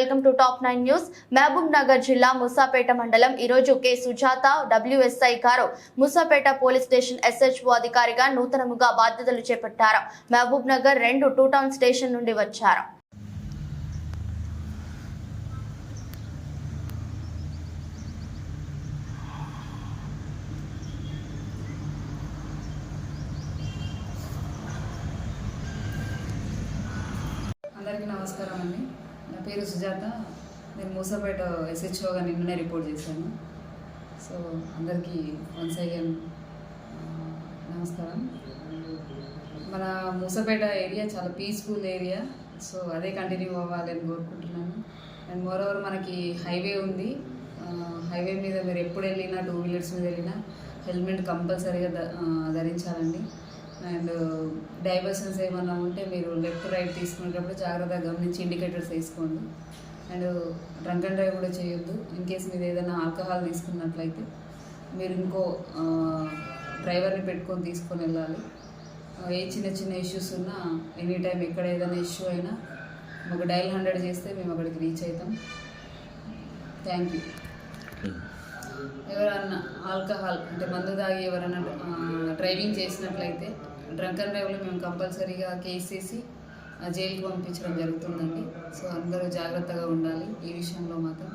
Welcome to top 9 news. Mahabubnagar జిల్లా ముసాపేట మండలం ఈ రోజు కె సుజాత WSI గారు ముసాపేట పోలీస్ స్టేషన్ SHO అధికారిగా నూతనముగా బాధ్యతలు చేపట్టారు. మహబూబ్ నగర్ 2 టౌన్ స్టేషన్ నుండి వచ్చారు. అందరికీ నమస్కారం అండి. నా పేరు సుజాత. నేను మూసాపేట SHOగా నిన్ననే రిపోర్ట్ చేశాను. సో అందరికీ వన్స్ అగైన్ నమస్కారం. మన మూసాపేట ఏరియా చాలా పీస్ఫుల్ ఏరియా. సో అదే కంటిన్యూ అవ్వాలని కోరుకుంటున్నాను. అండ్ మోరోవర్ మనకి హైవే ఉంది. హైవే మీద మీరు ఎప్పుడు వెళ్ళినా, 2 వీలర్స్ మీద వెళ్ళినా హెల్మెట్ కంపల్సరీగా ధరించాలండి. అండ్ డైవర్షన్స్ ఏమన్నా ఉంటే మీరు లెఫ్ట్ రైట్ తీసుకునేటప్పుడు జాగ్రత్తగా గమనించి ఇండికేటర్స్ వేసుకోండి. అండ్ డ్రంక్ అండ్ డ్రైవ్ కూడా చేయొద్దు. ఇన్ కేస్ మీరు ఏదైనా ఆల్కహాల్ తీసుకున్నట్లయితే మీరు ఇంకో డ్రైవర్ని పెట్టుకొని తీసుకొని వెళ్ళాలి. ఏ చిన్న ఇష్యూస్ ఉన్నా ఎనీ టైం ఎక్కడ ఏదైనా ఇష్యూ అయినా మాకు డైల్ 100 చేస్తే మేము అక్కడికి రీచ్ అవుతాం. Thank you. ఎవరన్నా ఆల్కహాల్ అంటే మందు తాగి ఎవరన్నా డ్రైవింగ్ చేసినట్లయితే డ్రంక్ అండ్ డ్రైవ్లో మేము కంపల్సరీగా కేసు చేసి జైలుకి పంపించడం జరుగుతుందండి. సో అందరూ జాగ్రత్తగా ఉండాలి ఈ విషయంలో మాత్రం.